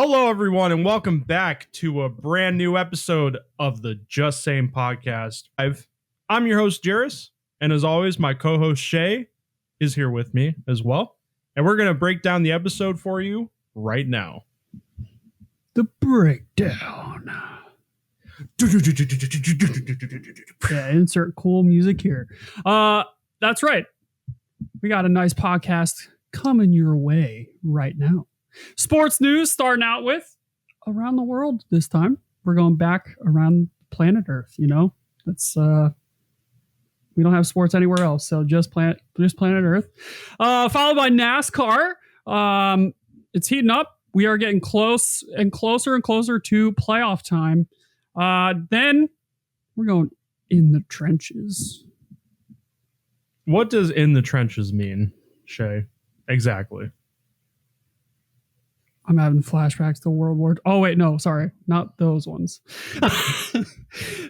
Hello, everyone, and welcome back to a brand new episode of the Just Sayin podcast. I'm your host, Jairus, and as always, my co-host, Shay, is here with me as well. And we're going to break down the episode for you right now. The breakdown. Yeah, insert cool music here. That's right. We got a nice podcast coming your way right now. Sports news starting out with around the world this time. We're going back around planet Earth, you know. That's we don't have sports anywhere else, so just planet Earth. Followed by NASCAR. It's heating up. We are getting close and closer to playoff time. Then we're going in the trenches. What does in the trenches mean, Shay? Exactly. I'm having flashbacks to World War. Oh, wait, no, sorry. Not those ones.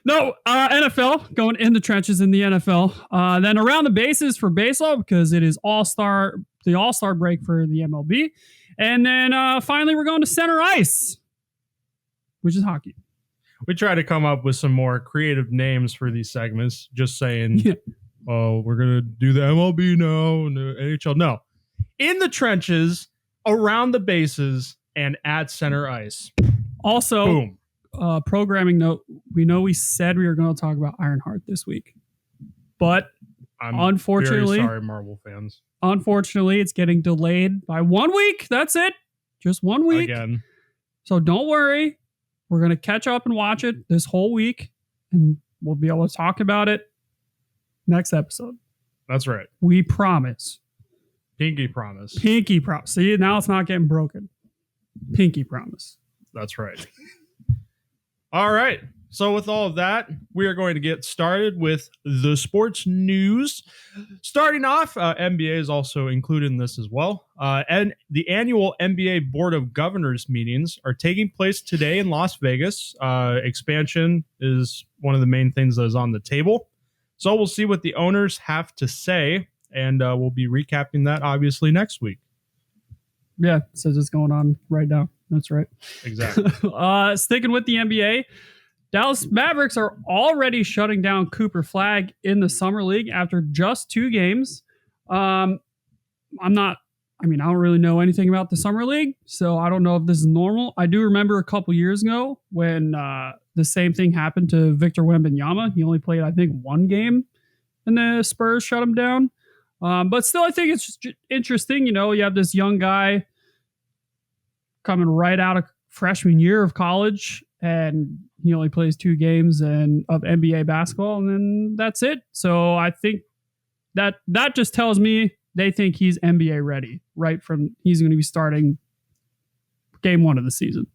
No, NFL, going in the trenches in the NFL. Then around the bases for baseball because it is the All-Star break for the MLB. And then finally, we're going to center ice, which is hockey. We try to come up with some more creative names for these segments. Just saying, oh, we're going to do the MLB now and the NHL. No. In the trenches, around the bases, and at center ice. Also, boom. Programming note, we said we were going to talk about Ironheart this week. But I'm unfortunately, very sorry, Marvel fans. Unfortunately, it's getting delayed by 1 week. That's it. Just 1 week. Again. So don't worry. We're going to catch up and watch it this whole week. And we'll be able to talk about it next episode. That's right. We promise. Pinky promise. Pinky promise. See, now it's not getting broken. Pinky promise. That's right. All right. So with all of that, we are going to get started with the sports news. Starting off, NBA is also included in this as well. And the annual NBA Board of Governors meetings are taking place today in Las Vegas. Expansion is one of the main things that is on the table. So we'll see what the owners have to say. And we'll be recapping that, obviously, next week. Yeah, so it's going on right now. That's right. Exactly. Sticking with the NBA, Dallas Mavericks are already shutting down Cooper Flagg in the Summer League after just 2 games. I don't really know anything about the Summer League, so I don't know if this is normal. I do remember a couple years ago when the same thing happened to Victor Wembanyama. He only played, I think, 1 game, and the Spurs shut him down. But still, I think it's just interesting. You know, you have this young guy coming right out of freshman year of college, and he only plays 2 games of NBA basketball, and then that's it. So I think that just tells me they think he's NBA ready, right? He's going to be starting game 1 of the season.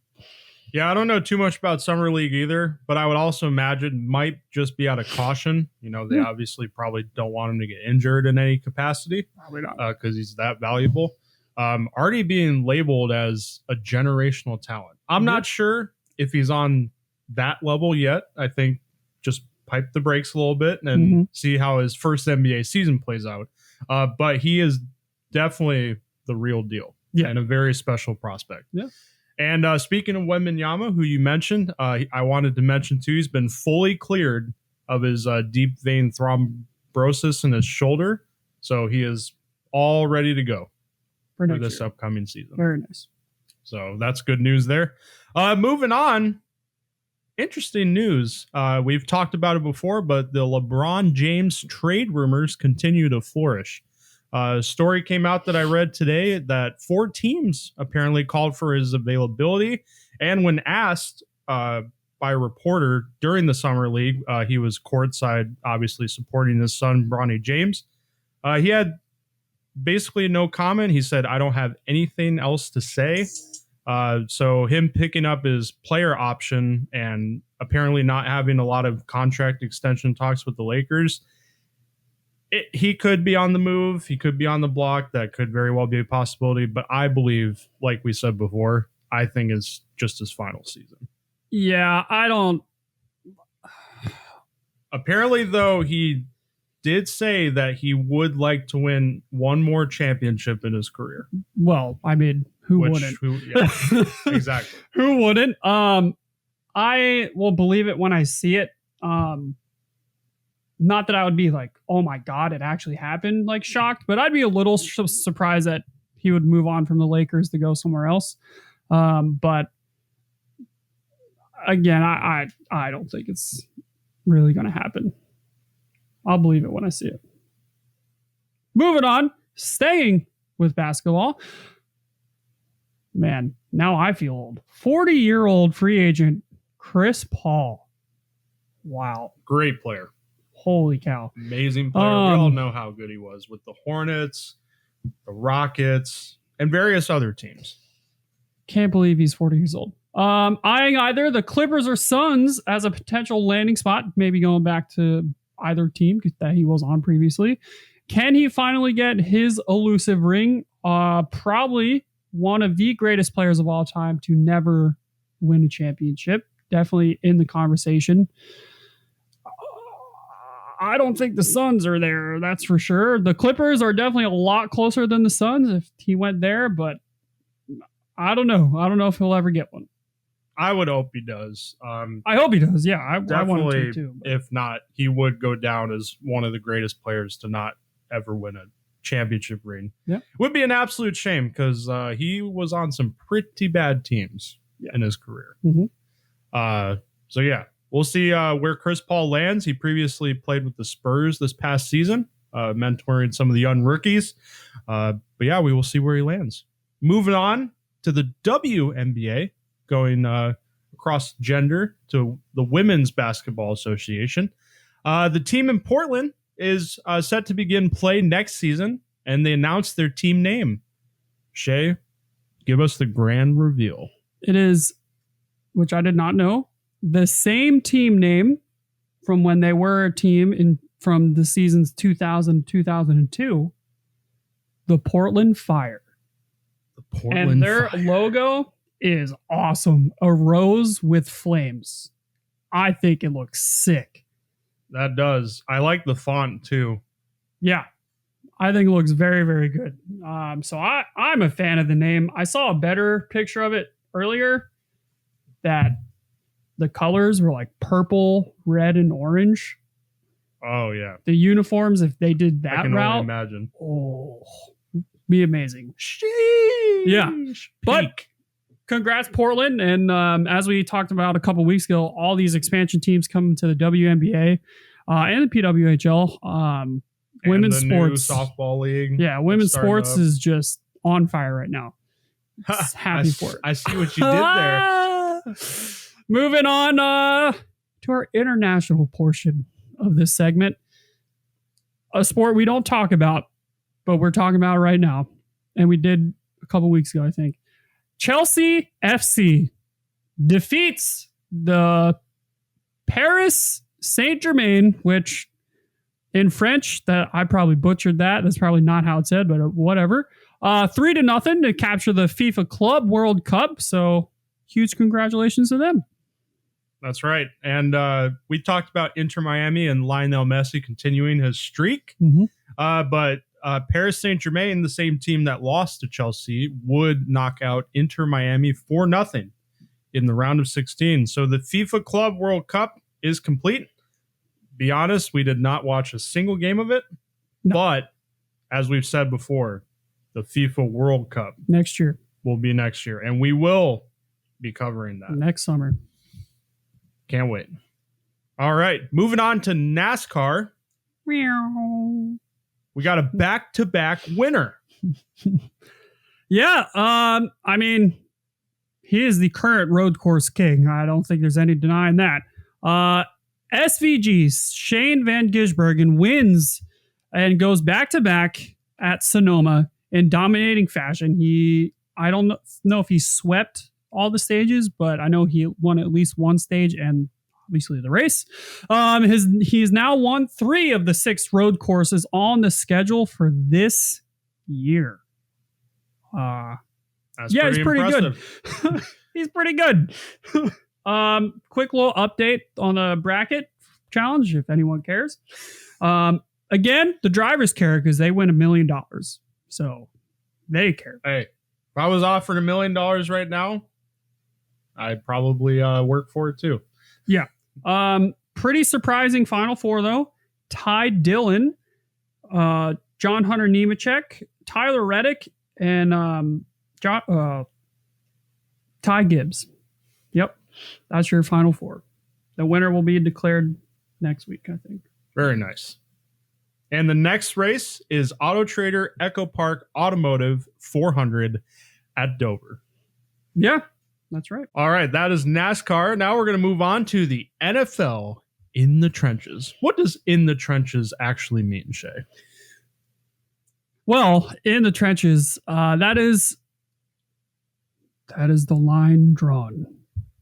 Yeah, I don't know too much about Summer League either, but I would also imagine might just be out of caution. You know, they obviously probably don't want him to get injured in any capacity. Probably not. Because he's that valuable. Already being labeled as a generational talent. I'm not sure if he's on that level yet. I think just pipe the brakes a little bit and see how his first NBA season plays out. But he is definitely the real deal and a very special prospect. Yeah. And speaking of Wembanyama, who you mentioned, I wanted to mention too, he's been fully cleared of his deep vein thrombosis in his shoulder. So he is all ready to go for this upcoming season. Very nice. So that's good news there. Moving on. Interesting news. We've talked about it before, but the LeBron James trade rumors continue to flourish. A story came out that I read today that 4 teams apparently called for his availability. And when asked by a reporter during the Summer League, he was courtside, obviously supporting his son, Bronny James. He had basically no comment. He said, I don't have anything else to say. So him picking up his player option and apparently not having a lot of contract extension talks with the Lakers, he could be on the move. He could be on the block. That could very well be a possibility. But I believe, like we said before, I think it's just his final season. Yeah, I don't. Apparently, though, he did say that he would like to win one more championship in his career. Well, I mean, who wouldn't? Exactly. Who wouldn't? I will believe it when I see it. Not that I would be like, oh my God, it actually happened, like shocked, but I'd be a little surprised that he would move on from the Lakers to go somewhere else. But again, I don't think it's really going to happen. I'll believe it when I see it. Moving on, staying with basketball. Man, now I feel old. 40-year-old free agent Chris Paul. Wow. Great player. Holy cow. Amazing player. We all know how good he was with the Hornets, the Rockets, and various other teams. Can't believe he's 40 years old. Eyeing either the Clippers or Suns as a potential landing spot, maybe going back to either team that he was on previously. Can he finally get his elusive ring? Probably one of the greatest players of all time to never win a championship. Definitely in the conversation. I don't think the Suns are there, that's for sure. The Clippers are definitely a lot closer than the Suns if he went there, but I don't know. I don't know if he'll ever get one. I would hope he does. I hope he does. Yeah, I want him to too. But if not, he would go down as one of the greatest players to not ever win a championship ring. Yeah, would be an absolute shame because he was on some pretty bad teams in his career. Mm-hmm. So yeah, we'll see where Chris Paul lands. He previously played with the Spurs this past season, mentoring some of the young rookies. But yeah, we will see where he lands. Moving on to the WNBA. Going across gender to the Women's Basketball Association. The team in Portland is set to begin play next season, and they announced their team name. Shay, give us the grand reveal. It is, which I did not know, the same team name from when they were a team from the seasons 2000 2002, the Portland Fire. The Portland and their Fire. Logo is awesome. A rose with flames. I think it looks sick. That does. I like the font too. Yeah. I think it looks very, very good. So I'm a fan of the name. I saw a better picture of it earlier that the colors were like purple, red, and orange. Oh, yeah. The uniforms, if they did that I can route, only imagine. Oh, be amazing. Sheesh. Yeah. But Peak. congrats, Portland. And as we talked about a couple weeks ago, all these expansion teams coming to the WNBA and the PWHL. Women's sports. New softball league. Yeah, women's sports is just on fire right now. Happy for it. I see what you did there. Moving on to our international portion of this segment. A sport we don't talk about, but we're talking about right now. And we did a couple weeks ago, I think. Chelsea FC defeats the Paris Saint-Germain, which in French, that I probably butchered that. That's probably not how it said, but whatever. 3-0 to capture the FIFA Club World Cup. So huge congratulations to them. That's right. And we talked about Inter Miami and Lionel Messi continuing his streak. Mm-hmm. But Paris Saint-Germain, the same team that lost to Chelsea, would knock out Inter Miami 4-0 in the round of 16. So the FIFA Club World Cup is complete. Be honest, we did not watch a single game of it. No. But as we've said before, the FIFA World Cup next year will be next year. And we will be covering that next summer. Can't wait. All right. Moving on to NASCAR. Meow. We got a back-to-back winner. Yeah. I mean, he is the current road course king. I don't think there's any denying that. SVG's Shane Van Gisbergen wins and goes back-to-back at Sonoma in dominating fashion. I don't know if he swept all the stages, but I know he won at least one stage and obviously the race. He's now won 3 of the 6 road courses on the schedule for this year. He's pretty good. He's pretty good. Quick little update on the bracket challenge, if anyone cares. again, the drivers care because they win $1 million. So they care. Hey, if I was offered $1 million right now, I'd probably work for it too. Yeah. Pretty surprising Final Four, though. Ty Dillon, John Hunter Nemechek, Tyler Reddick, and Ty Gibbs. Yep. That's your Final Four. The winner will be declared next week, I think. Very nice. And the next race is Auto Trader Echo Park Automotive 400 at Dover. Yeah, that's right. All right, that is NASCAR. Now we're going to move on to the NFL in the trenches. What does in the trenches actually mean, Shay? Well, in the trenches, that is the line drawn.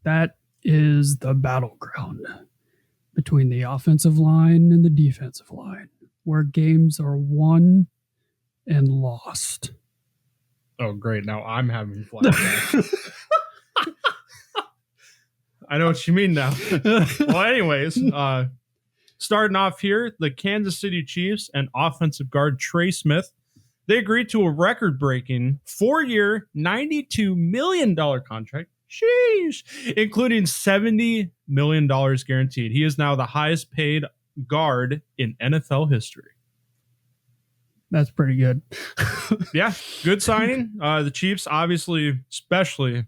That is the battleground between the offensive line and the defensive line, where games are won and lost. Oh, great. Now I'm having flashbacks. I know what you mean now. Well, anyways, starting off here, the Kansas City Chiefs and offensive guard Trey Smith, they agreed to a record-breaking 4-year, $92 million contract, sheesh, including $70 million guaranteed. He is now the highest paid guard in NFL history. That's pretty good. Yeah, good signing. The Chiefs, obviously, especially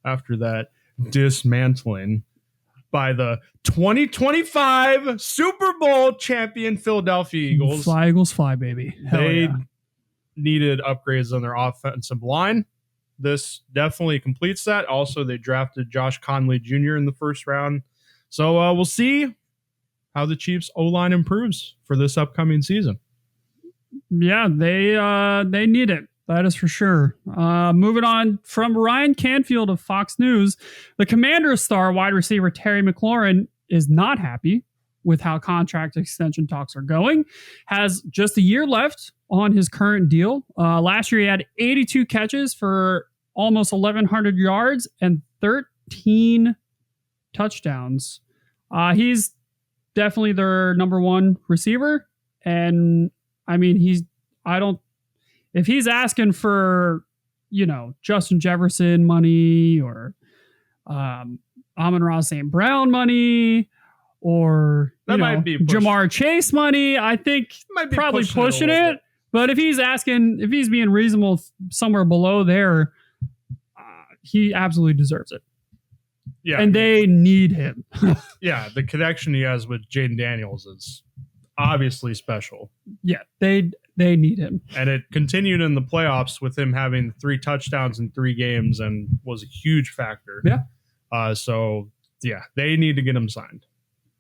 after that dismantling by the 2025 Super Bowl champion Philadelphia Eagles. Fly, Eagles, fly, baby. Hell They yeah. needed upgrades on their offensive line. This definitely completes that. Also, they drafted Josh Conley Jr. in the first round. So we'll see how the Chiefs O-line improves for this upcoming season. Yeah, they need it. That is for sure. Moving on from Ryan Canfield of Fox News, the Commanders star wide receiver Terry McLaurin is not happy with how contract extension talks are going. Has just a year left on his current deal. Last year he had 82 catches for almost 1,100 yards and 13 touchdowns. He's definitely their number one receiver. And I mean, if he's asking for, Justin Jefferson money or Amon-Ra St. Brown money or Might be Jamar Chase money, I think might be probably pushing it. But if he's being reasonable somewhere below there, he absolutely deserves it. Yeah. And they need him. Yeah, the connection he has with Jaden Daniels is obviously special. Yeah, they need him. And it continued in the playoffs with him having 3 touchdowns in 3 games and was a huge factor. Yeah. So, yeah, they need to get him signed.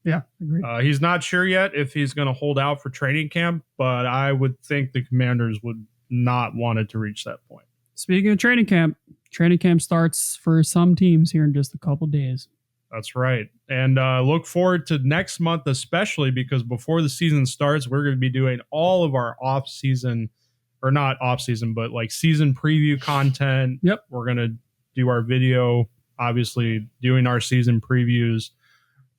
Yeah, agree. He's not sure yet if he's going to hold out for training camp, but I would think the Commanders would not want it to reach that point. Speaking of training camp starts for some teams here in just a couple days. That's right. And look forward to next month, especially because before the season starts, we're going to be doing all of our off-season, or not off-season, but like season preview content. Yep. We're going to do our video, obviously doing our season previews,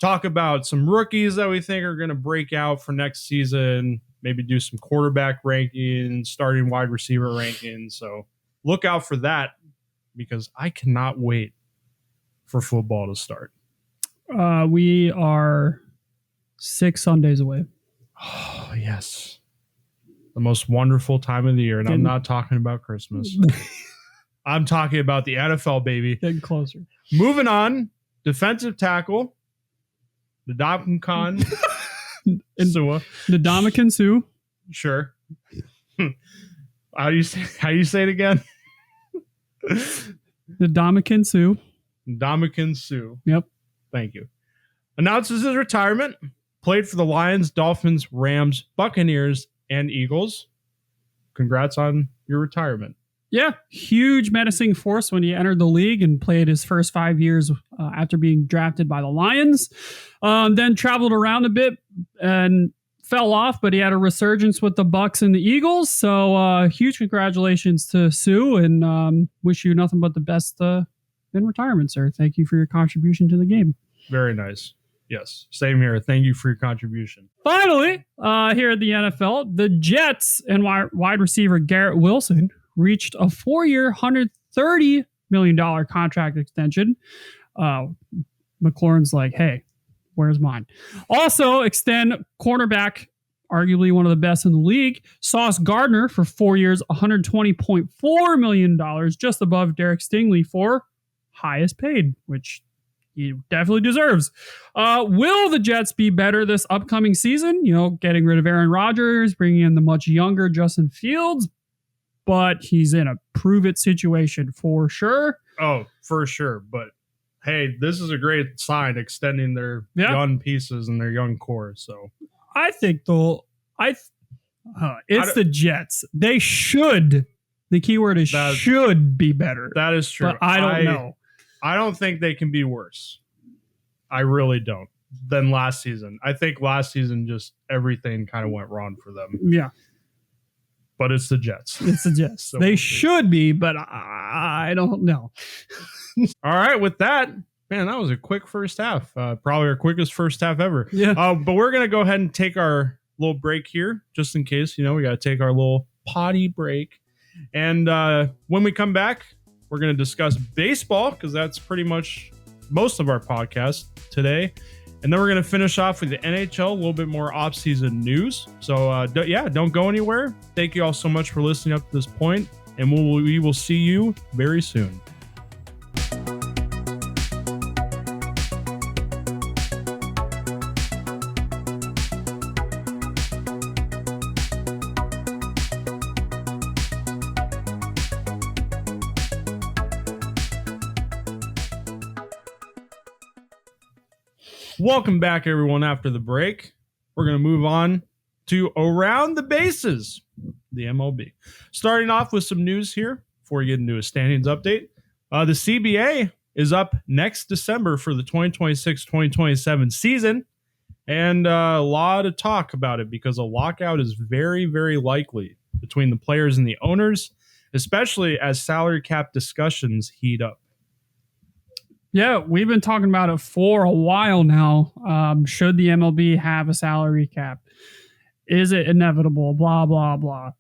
talk about some rookies that we think are going to break out for next season, maybe do some quarterback rankings, starting wide receiver rankings. So look out for that because I cannot wait for football to start. We are 6 Sundays away. Oh, yes. The most wonderful time of the year. And I'm not talking about Christmas. I'm talking about the NFL, baby. Getting closer. Moving on. Defensive tackle. Ndamukong Suh. Ndamukong Suh. Sure. How do you say it again? Ndamukong Suh. Ndamukong Suh. Yep. Thank you. Announces his retirement. Played for the Lions, Dolphins, Rams, Buccaneers, and Eagles. Congrats on your retirement. Yeah, huge menacing force when he entered the league and played his first 5 years after being drafted by the Lions. Then traveled around a bit and fell off, but he had a resurgence with the Bucs and the Eagles. So huge congratulations to Sue, and wish you nothing but the best in retirement, sir. Thank you for your contribution to the game. Very nice. Yes, same here. Thank you for your contribution. Finally, here at the NFL, the Jets and wide receiver Garrett Wilson reached a 4-year, $130 million contract extension. McLaurin's like, hey, where's mine? Also, extend cornerback, arguably one of the best in the league, Sauce Gardner for 4 years, $120.4 million, just above Derek Stingley for highest paid, which he definitely deserves. Will the Jets be better this upcoming season? Getting rid of Aaron Rodgers, bringing in the much younger Justin Fields, but he's in a prove-it situation for sure. Oh, for sure. But hey, this is a great sign, extending their young pieces and their young core. So I think it's the Jets. They should. The keyword is should be better. That is true. But I don't know. I don't think they can be worse. I really don't. Than last season. I think last season just everything kind of went wrong for them. Yeah. But it's the Jets. It's the Jets. So they should be, but I don't know. All right. With that, man, that was a quick first half. Probably our quickest first half ever. Yeah. But we're going to go ahead and take our little break here, just in case, we got to take our little potty break. And when we come back, we're going to discuss baseball, because that's pretty much most of our podcast today. And then we're going to finish off with the NHL, a little bit more off-season news. So, don't go anywhere. Thank you all so much for listening up to this point, and we will see you very soon. Welcome back, everyone, after the break. We're going to move on to Around the Bases, the MLB. Starting off with some news here before we get into a standings update. The CBA is up next December for the 2026-2027 season, and a lot of talk about it because a lockout is very, very likely between the players and the owners, especially as salary cap discussions heat up. Yeah, we've been talking about it for a while now. Should the MLB have a salary cap? Is it inevitable? Blah, blah, blah.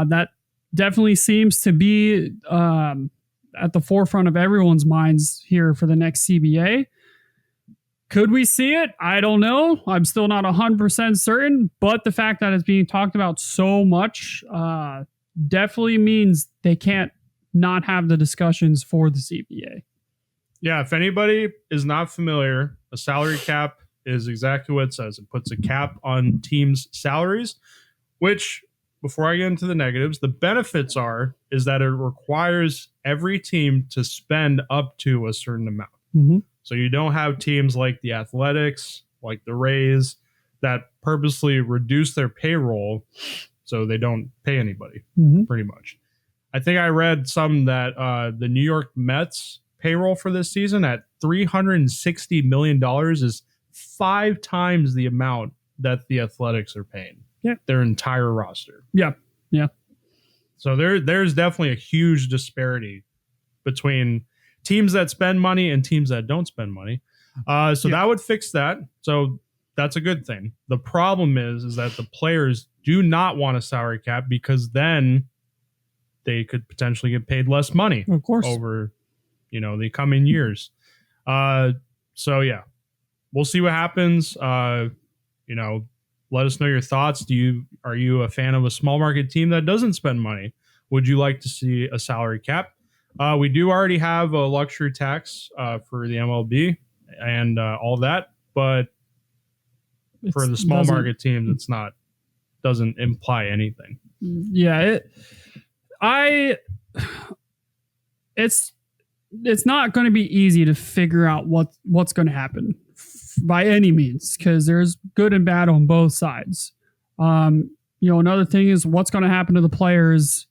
That definitely seems to be at the forefront of everyone's minds here for the next CBA. Could we see it? I don't know. I'm still not 100% certain, but the fact that it's being talked about so much definitely means they can't not have the discussions for the CBA. Yeah, if anybody is not familiar, a salary cap is exactly what it says. It puts a cap on teams' salaries, which, before I get into the negatives, the benefits is that it requires every team to spend up to a certain amount. Mm-hmm. So you don't have teams like the Athletics, like the Rays, that purposely reduce their payroll so they don't pay anybody, pretty much. I think I read some that the New York Mets payroll for this season at $360 million is 5 times the amount that the Athletics are paying. Yeah. Their entire roster. Yeah. Yeah. So there's definitely a huge disparity between teams that spend money and teams that don't spend money. That would fix that. So that's a good thing. The problem is that the players do not want a salary cap, because then they could potentially get paid less money. Of course. Over the coming years. We'll see what happens. Let us know your thoughts. Are you a fan of a small market team that doesn't spend money? Would you like to see a salary cap? We do already have a luxury tax for the MLB and all that, but for the small market teams, doesn't imply anything. Yeah, it's not going to be easy to figure out what's going to happen by any means, because there's good and bad on both sides. Another thing is what's going to happen to the players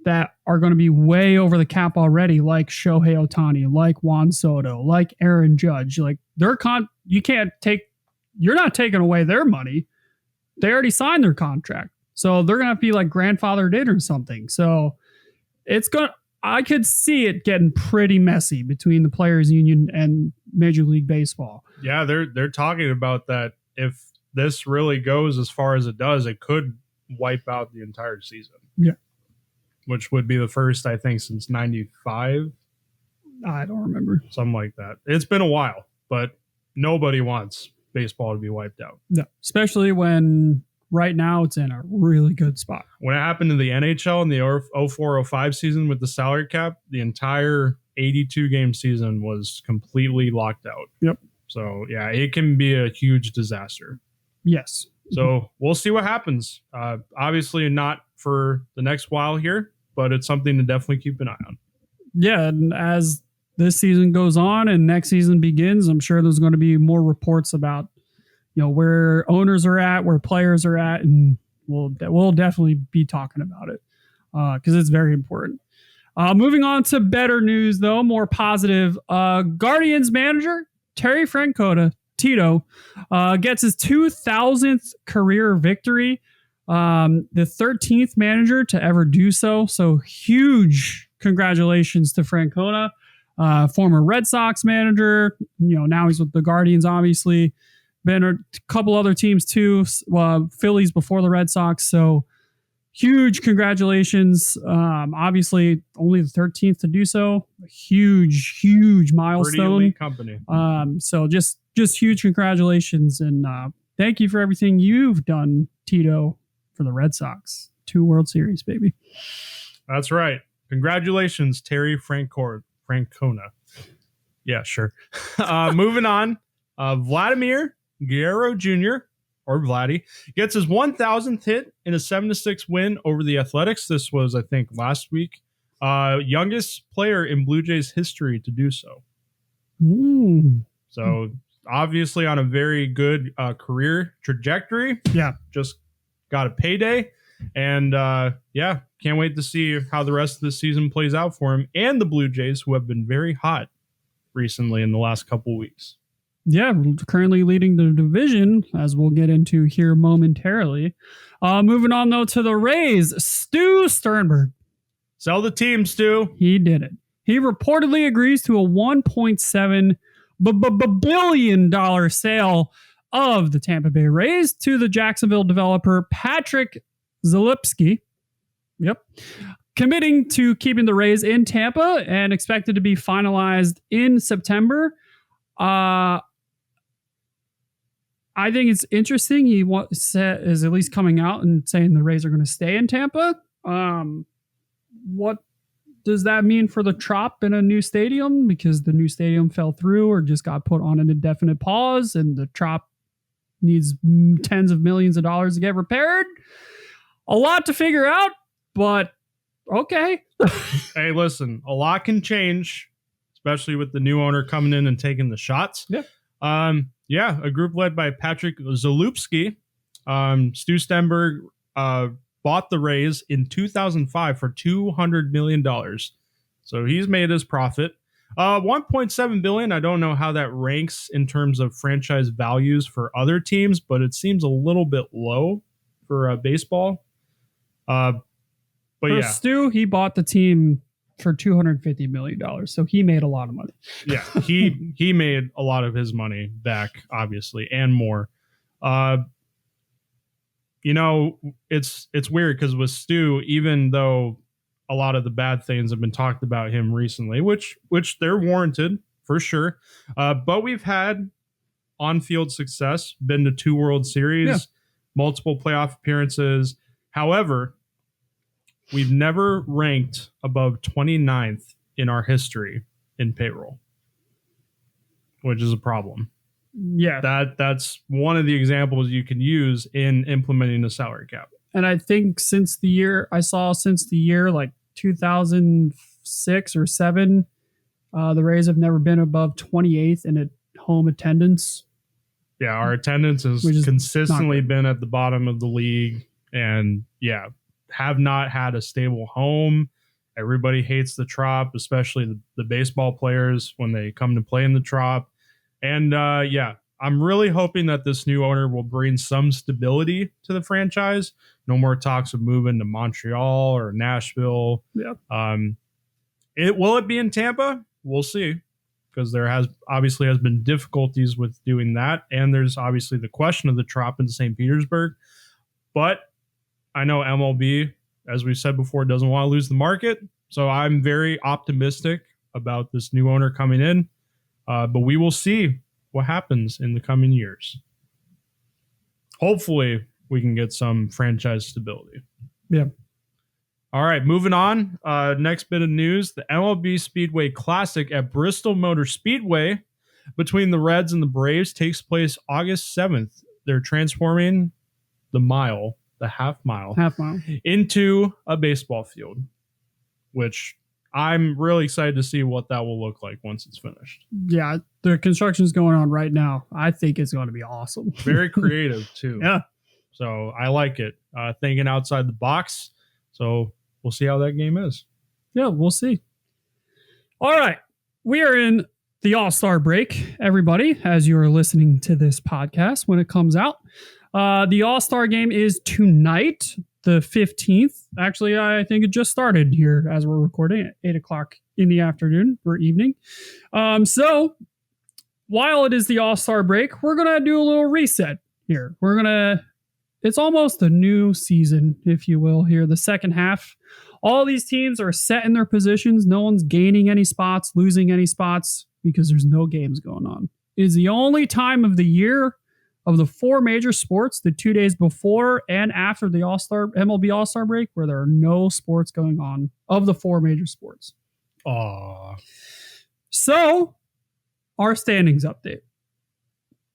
that are going to be way over the cap already, like Shohei Ohtani, like Juan Soto, like Aaron Judge. Like you're not taking away their money. They already signed their contract. So they're going to have to be like grandfathered in or something. So I could see it getting pretty messy between the players union and Major League Baseball. Yeah, they're talking about that. If this really goes as far as it does, it could wipe out the entire season. Yeah. Which would be the first, I think, since 95. I don't remember. Something like that. It's been a while, but nobody wants baseball to be wiped out. No, especially when right now it's in a really good spot. When it happened in the NHL in the 04-05 season with the salary cap, the entire 82-game season was completely locked out. Yep. So, yeah, it can be a huge disaster. Yes. So we'll see what happens. Obviously not for the next while here, but it's something to definitely keep an eye on. Yeah, and as this season goes on and next season begins, I'm sure there's going to be more reports about, where owners are at, where players are at, and we'll definitely be talking about it because it's very important. Moving on to better news, though, more positive. Guardians manager Terry Francona, Tito, gets his 2000th career victory, the 13th manager to ever do so. So huge congratulations to Francona, former Red Sox manager. Now he's with the Guardians, obviously. Been a couple other teams too, Phillies before the Red Sox. So huge congratulations. Obviously, only the 13th to do so. A huge milestone. Pretty elite company. So just huge congratulations and thank you for everything you've done, Tito, for the Red Sox. 2 World Series, baby. That's right. Congratulations, Terry Francona. Yeah, sure. Moving on. Vladimir Guerrero Jr., or Vladdy, gets his 1,000th hit in a 7-6 win over the Athletics. This was, I think, last week. Youngest player in Blue Jays history to do so. So, obviously, on a very good career trajectory. Yeah. Just got a payday. And, can't wait to see how the rest of the season plays out for him and the Blue Jays, who have been very hot recently in the last couple of weeks. Yeah, currently leading the division, as we'll get into here momentarily. Moving on, though, to the Rays, Stu Sternberg. Sell the team, Stu. He did it. He reportedly agrees to a $1.7 billion sale of the Tampa Bay Rays to the Jacksonville developer Patrick Zalipsky. Yep. Committing to keeping the Rays in Tampa and expected to be finalized in September. I think it's interesting. He is at least coming out and saying the Rays are going to stay in Tampa. What does that mean for the Trop in a new stadium? Because the new stadium fell through or just got put on an indefinite pause, and the Trop needs tens of millions of dollars to get repaired. A lot to figure out, but okay. Hey, listen, a lot can change, especially with the new owner coming in and taking the shots. Yeah. A group led by Patrick Zalupski. Stu Stenberg bought the Rays in 2005 for $200 million. So he's made his profit. $1.7 billion. I don't know how that ranks in terms of franchise values for other teams, but it seems a little bit low for baseball. But for Stu, he bought the team for $250 million. So he made a lot of money. Yeah, he made a lot of his money back, obviously, and more. It's weird because with Stu, even though a lot of the bad things have been talked about him recently, which they're warranted for sure. But we've had on-field success, been to 2 World Series, multiple playoff appearances. However, we've never ranked above 29th in our history in payroll, which is a problem. Yeah. That's one of the examples you can use in implementing the salary cap. And I think since the year like 2006 or 7, the Rays have never been above 28th in home attendance. Yeah, our attendance has consistently been at the bottom of the league, and have not had a stable home. Everybody hates the Trop, especially the baseball players when they come to play in the Trop. And I'm really hoping that this new owner will bring some stability to the franchise. No more talks of moving to Montreal or Nashville. Yeah. Will it be in Tampa? We'll see. because there has been difficulties with doing that. And there's obviously the question of the Trop in St. Petersburg. But I know MLB, as we said before, doesn't want to lose the market. So I'm very optimistic about this new owner coming in. But we will see what happens in the coming years. Hopefully, we can get some franchise stability. Yeah. All right, moving on. Next bit of news. The MLB Speedway Classic at Bristol Motor Speedway between the Reds and the Braves takes place August 7th. They're transforming the half mile, into a baseball field, which I'm really excited to see what that will look like once it's finished. Yeah, the construction is going on right now. I think it's going to be awesome. Very creative, too. Yeah. So I like it. Thinking outside the box. So we'll see how that game is. Yeah, we'll see. All right. We are in the All-Star break, everybody, as you are listening to this podcast when it comes out. The All-Star game is tonight, the 15th. Actually, I think it just started here as we're recording at 8 o'clock in the afternoon or evening. So while it is the All-Star break, we're going to do a little reset here. It's almost a new season, if you will, here. The second half, all these teams are set in their positions. No one's gaining any spots, losing any spots because there's no games going on. It is the only time of the year of the 4 major sports, the 2 days before and after the MLB All-Star break, where there are no sports going on of the 4 major sports. Aww. So, our standings update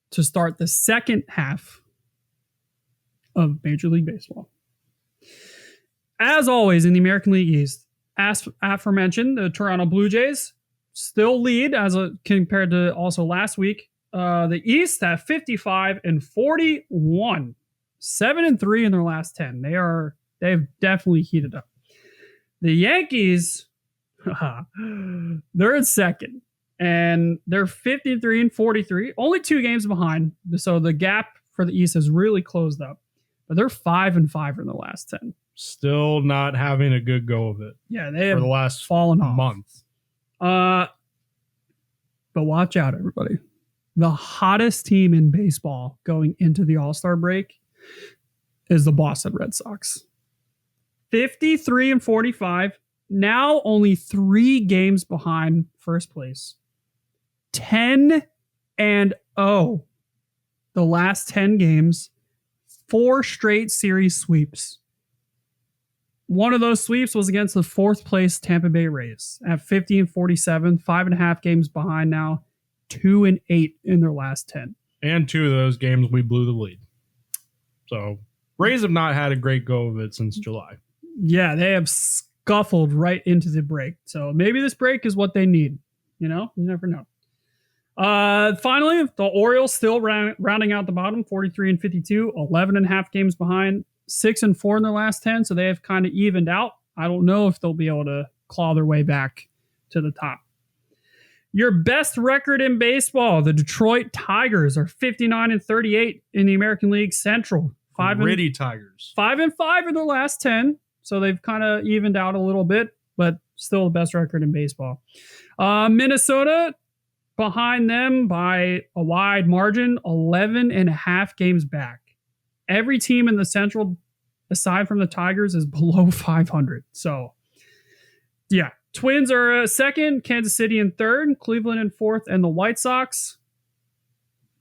to start the second half of Major League Baseball. As always, in the American League East, as aforementioned, the Toronto Blue Jays still lead compared to also last week. The East have 55 and 41, 7-3 in their last 10. They've definitely heated up. The Yankees, they're in second, and they're 53 and 43, only 2 games behind. So the gap for the East has really closed up. But they're 5-5 in the last 10. Still not having a good go of it. Yeah, they have for the last fallen off. month. But watch out, everybody. The hottest team in baseball going into the All-Star break is the Boston Red Sox. 53 and 45. Now only 3 games behind first place. 10-0. The last 10 games. 4 straight series sweeps. One of those sweeps was against the 4th place Tampa Bay Rays at 50 and 47, 5.5 games behind now, 2-8 in their last 10. And 2 of those games we blew the lead. So Rays have not had a great go of it since July. Yeah, they have scuffled right into the break. So maybe this break is what they need. You never know. Finally, the Orioles still rounding out the bottom, 43 and 52, 11.5 games behind, 6-4 in their last 10. So they have kind of evened out. I don't know if they'll be able to claw their way back to the top. Your best record in baseball, the Detroit Tigers are 59 and 38 in the American League Central. Tigers. 5-5 in their last 10. So they've kind of evened out a little bit, but still the best record in baseball. Minnesota behind them by a wide margin, 11.5 games back. Every team in the Central, aside from the Tigers, is below 500. So, yeah. Twins are second, Kansas City in third, Cleveland in fourth, and the White Sox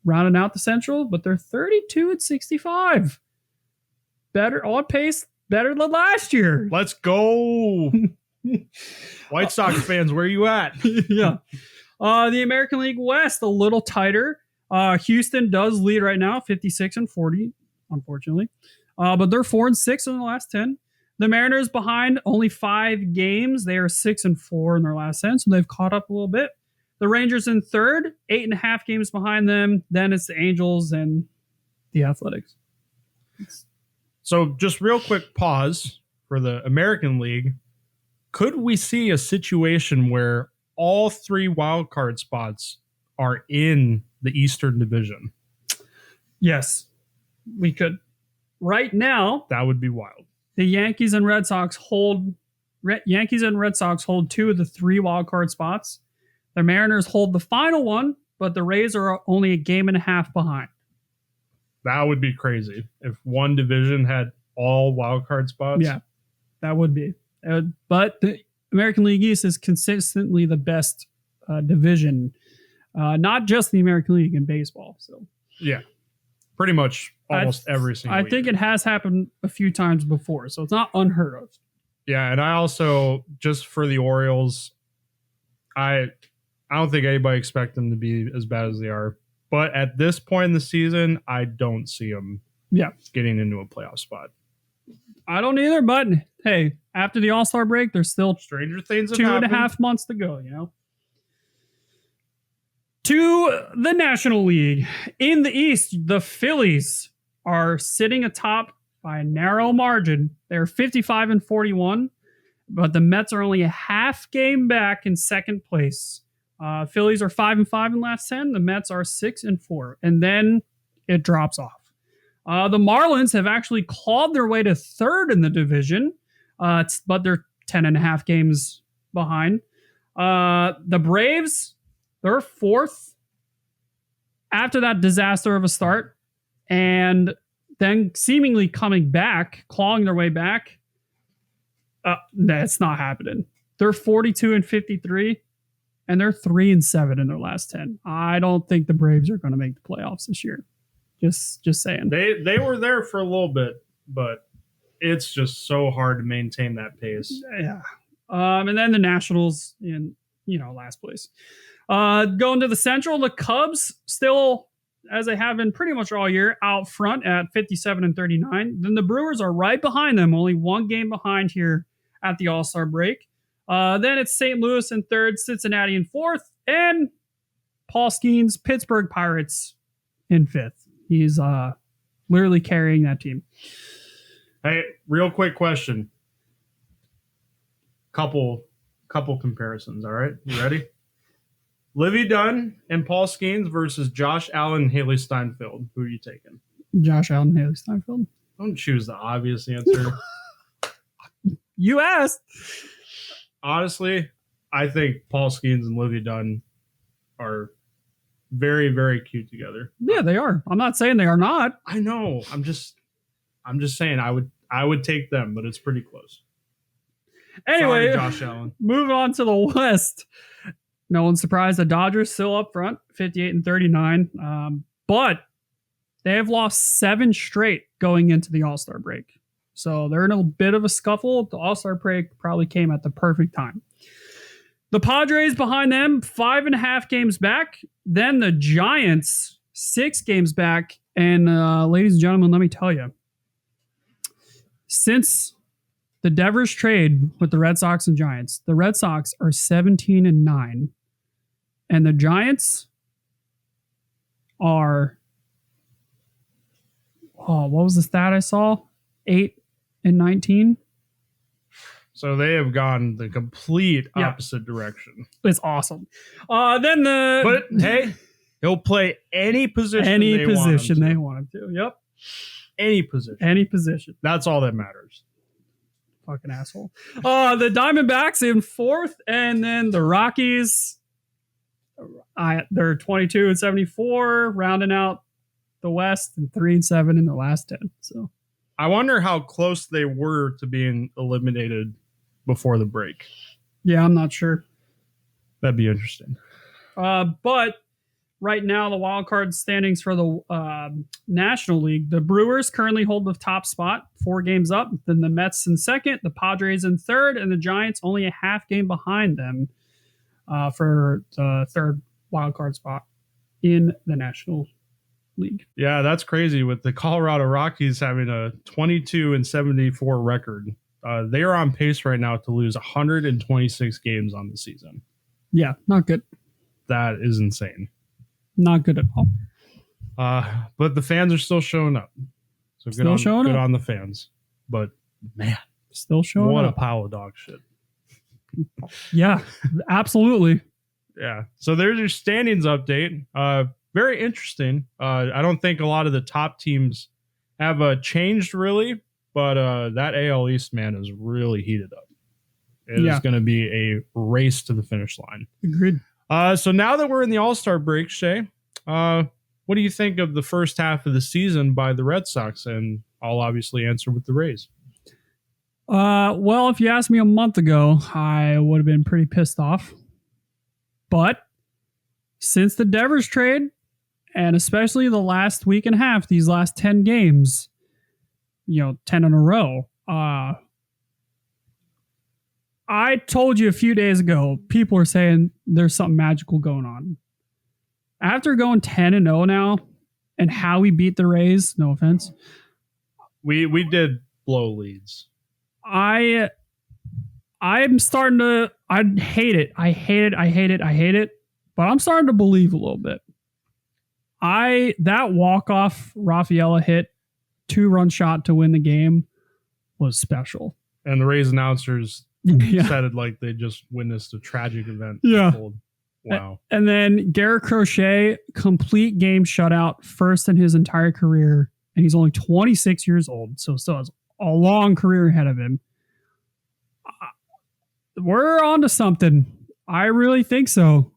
rounding out the Central, but they're 32 and 65. Better on pace, better than last year. Let's go. White Sox fans, where you at? Yeah. The American League West, a little tighter. Houston does lead right now, 56 and 40, unfortunately. But they're 4-6 in the last 10. The Mariners behind only 5 games. They are 6-4 in their last 10, so they've caught up a little bit. The Rangers in third, 8.5 games behind them. Then it's the Angels and the Athletics. So just real quick pause for the American League. Could we see a situation where all 3 wild card spots are in the Eastern Division? Yes, we could. Right now, that would be wild. The Yankees and Red Sox hold 2 of the 3 wild card spots. The Mariners hold the final one, but the Rays are only a game and a half behind. That would be crazy if one division had all wild card spots. Yeah, that would be. But the American League East is consistently the best division, not just the American League in baseball. So yeah, pretty much almost every single I think year. it has happened a few times before, so it's not unheard of. Yeah, and I also, just for the Orioles, I don't think anybody expect them to be as bad as they are. But at this point in the season, I don't see them getting into a playoff spot. I don't either, but hey, after the All-Star break, there's still stranger things 2.5 months to go, you know. To the National League. In the East, the Phillies are sitting atop by a narrow margin. They're 55-41, but the Mets are only a half game back in second place. Phillies are 5-5 in last 10. The Mets are 6-4, and then it drops off. The Marlins have actually clawed their way to third in the division, but they're 10.5 games behind. The Braves, they're fourth after that disaster of a start, and then seemingly coming back, clawing their way back. That's not happening. They're 42-53. And they're 3-7 in their last 10. I don't think the Braves are going to make the playoffs this year. Just saying. They were there for a little bit, but it's just so hard to maintain that pace. Yeah. And then the Nationals in last place. Going to the Central, the Cubs still, as they have been pretty much all year, out front at 57-39. Then the Brewers are right behind them, only one game behind here at the All-Star break. Then it's St. Louis in third, Cincinnati in fourth, and Paul Skeens' Pittsburgh Pirates in fifth. He's literally carrying that team. Hey, real quick question. Couple comparisons, all right? You ready? Livy Dunn and Paul Skeens versus Josh Allen and Haley Steinfeld. Who are you taking? Josh Allen and Haley Steinfeld. Don't choose the obvious answer. You asked. Honestly, I think Paul Skeens and Livy Dunn are very, very cute together. Yeah, they are. I'm not saying they are not. I know. I'm just saying I would take them, but it's pretty close. Anyway, sorry, Josh Allen. Moving on to the West. No one's surprised the Dodgers still up front, 58-39. But they have lost 7 straight going into the All-Star break. So they're in a bit of a scuffle. The All-Star break probably came at the perfect time. The Padres behind them, 5.5 games back. Then the Giants, 6 games back. And ladies and gentlemen, let me tell you, since the Devers trade with the Red Sox and Giants, the Red Sox are 17-9. And the Giants are, what was the stat I saw? 8-19. So they have gone the complete opposite direction. It's awesome. But hey, he'll play any position they want him to. Yep. Any position. Any position. That's all that matters. Fucking asshole. The Diamondbacks in fourth, and then the Rockies. They're 22-74, rounding out the West, and 3-7 in the last 10. So I wonder how close they were to being eliminated before the break. Yeah, I'm not sure. That'd be interesting. But right now, the wild card standings for the National League, the Brewers currently hold the top spot, 4 games up. Then the Mets in second, the Padres in third, and the Giants only a half game behind them for the third wild card spot in the National League. Yeah, that's crazy. With the Colorado Rockies having a 22-74 record, they are on pace right now to lose 126 games on the season. Yeah, not good. That is insane. Not good at all. But the fans are still showing up. So good on the fans. But man, still showing what up. What a pile of dog shit. Yeah, absolutely. Yeah. So there's your standings update. Very interesting. I don't think a lot of the top teams have changed really, but that AL East, man, is really heated up. It is going to be a race to the finish line. Agreed. So now that we're in the All-Star break, Shay, what do you think of the first half of the season by the Red Sox? And I'll obviously answer with the Rays. Well, if you asked me a month ago, I would have been pretty pissed off. But since the Devers trade, and especially the last week and a half, these last 10 games, 10 in a row, I told you a few days ago, people are saying there's something magical going on. After going 10-0 now, and how we beat the Rays, no offense. We did blow leads. I'm starting to, I hate it. But I'm starting to believe a little bit. That walk-off Rafaela hit, 2-run shot to win the game was special. And the Rays announcers said it like they just witnessed a tragic event. Yeah. Wow. And then Garrett Crochet, complete game shutout, first in his entire career. And he's only 26 years old, so still has a long career ahead of him. We're on to something. I really think so.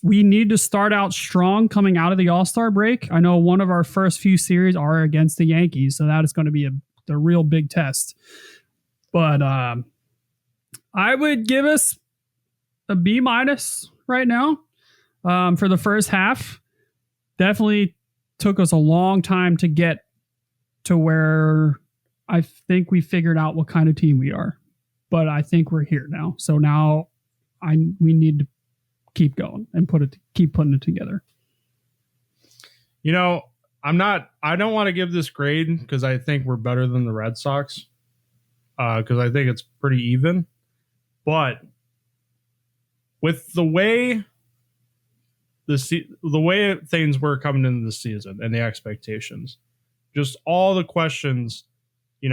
We need to start out strong coming out of the All-Star break. I know one of our first few series are against the Yankees, so that is going to be the real big test. But I would give us a B- right now for the first half. Definitely took us a long time to get to where I think we figured out what kind of team we are. But I think we're here now. So now we need to keep going and keep putting it together. I don't want to give this grade because I think we're better than the Red Sox. Because I think it's pretty even. But with the way things were coming into the season and the expectations, just all the questions, we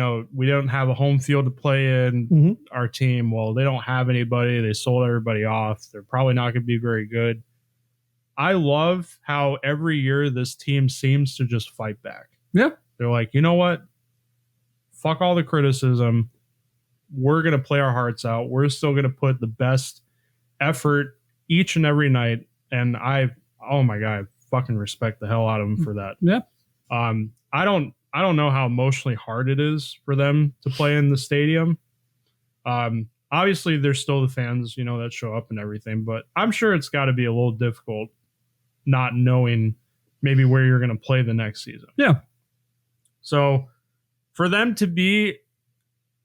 don't have a home field to play in. Mm-hmm. Our team, well, they don't have anybody. They sold everybody off. They're probably not going to be very good. I love how every year this team seems to just fight back. Yeah. They're like, you know what? Fuck all the criticism. We're going to play our hearts out. We're still going to put the best effort each and every night. And oh my God, I fucking respect the hell out of them for that. Yeah. I don't know how emotionally hard it is for them to play in the stadium. Obviously there's still the fans, that show up and everything, but I'm sure it's got to be a little difficult not knowing maybe where you're going to play the next season. Yeah. So for them to be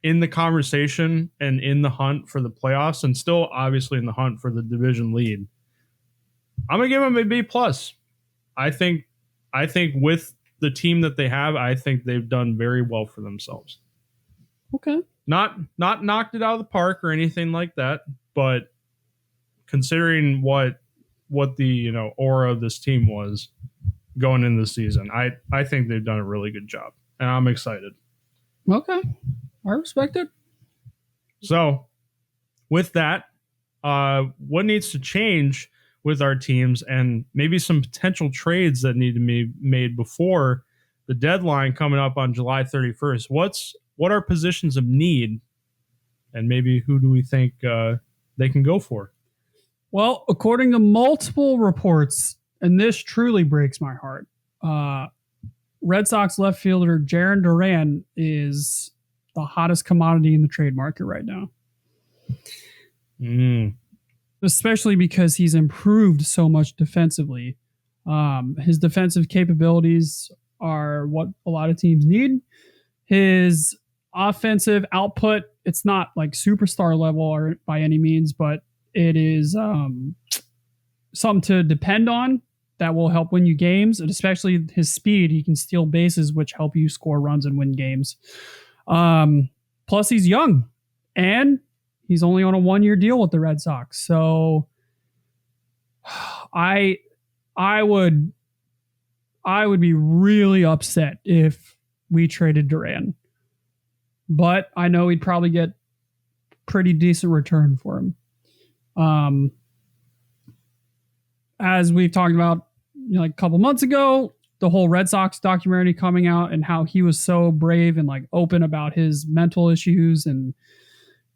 in the conversation and in the hunt for the playoffs and still obviously in the hunt for the division lead, I'm going to give them a B+. I think with the team that they have, I think they've done very well for themselves. Okay. Not knocked it out of the park or anything like that, but considering what the aura of this team was going into the season, I think they've done a really good job, and I'm excited. Okay, I respect it. So, with that, what needs to change with our teams, and maybe some potential trades that need to be made before the deadline coming up on July 31st? What are positions of need, and maybe who do we think they can go for? Well, according to multiple reports, and this truly breaks my heart, Red Sox left fielder Jarren Duran is the hottest commodity in the trade market right now. Especially because he's improved so much defensively. His defensive capabilities are what a lot of teams need. His offensive output, it's not like superstar level or by any means, but it is something to depend on that will help win you games, and especially his speed. He can steal bases, which help you score runs and win games. Plus, he's young, and he's only on a 1-year deal with the Red Sox. So I would be really upset if we traded Duran. But I know he'd probably get pretty decent return for him. As we've talked about like a couple months ago, the whole Red Sox documentary coming out and how he was so brave and like open about his mental issues and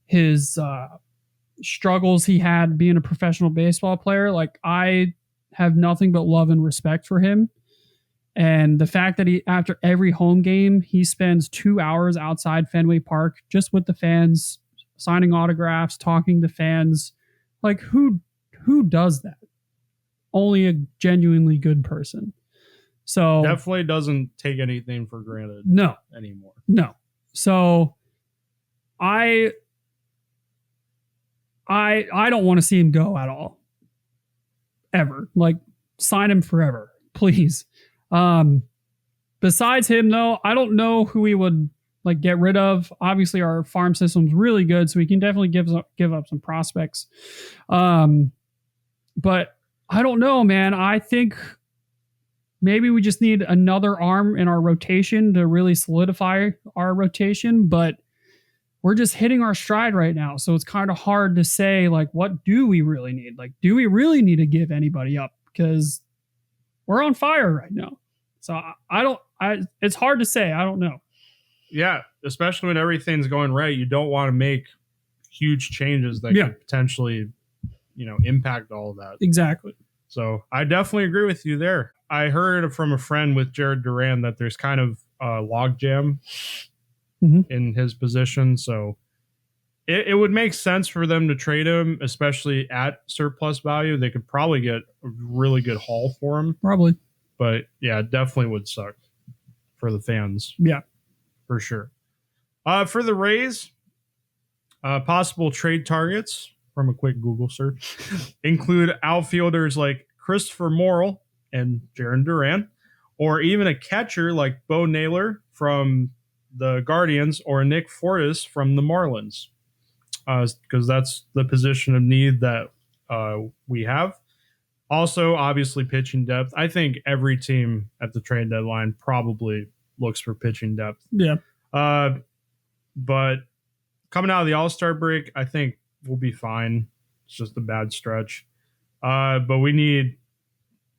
his struggles he had being a professional baseball player. Like, I have nothing but love and respect for him. And the fact that he, after every home game, he spends 2 hours outside Fenway Park just with the fans, signing autographs, talking to fans. Like, who does that? Only a genuinely good person. So definitely doesn't take anything for granted. No anymore. No. So I don't want to see him go at all. Ever. Like, sign him forever, please. Besides him, though, I don't know who we would like get rid of. Obviously, our farm system's really good, so we can definitely give up some prospects. But I don't know, man. I think maybe we just need another arm in our rotation to really solidify our rotation. But we're just hitting our stride right now, so it's kind of hard to say, like, what do we really need? Like, do we really need to give anybody up? Because we're on fire right now. So it's hard to say. I don't know. Yeah, especially when everything's going right, you don't want to make huge changes that could potentially, impact all of that. Exactly. So I definitely agree with you there. I heard from a friend with Jared Duran that there's kind of a logjam in his position. So it would make sense for them to trade him, especially at surplus value. They could probably get a really good haul for him. Probably. But yeah, it definitely would suck for the fans. Yeah. For sure. For the Rays, possible trade targets from a quick Google search include outfielders like Christopher Morrill and Jaron Duran, or even a catcher like Bo Naylor from the Guardians or Nick Fortis from the Marlins, because that's the position of need that we have. Also, obviously, pitching depth. I think every team at the trade deadline probably looks for pitching depth. Yeah. But coming out of the All-Star break, I think we'll be fine. It's just a bad stretch. But we need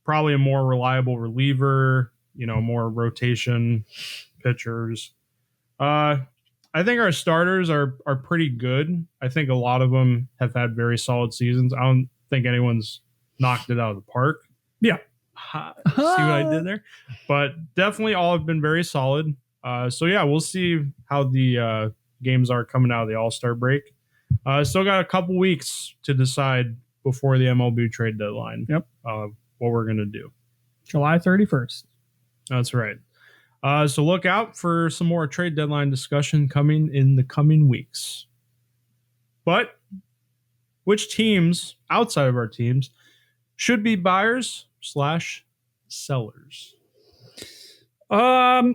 probably a more reliable reliever, more rotation pitchers. I think our starters are pretty good. I think a lot of them have had very solid seasons. I don't think anyone's knocked it out of the park. Yeah. See what I did there? But definitely all have been very solid. So yeah, we'll see how the games are coming out of the All-Star break. Still got a couple weeks to decide before the MLB trade deadline. Yep. What we're going to do. July 31st. That's right. So look out for some more trade deadline discussion coming in the coming weeks. But which teams outside of our teams should be buyers / sellers? That's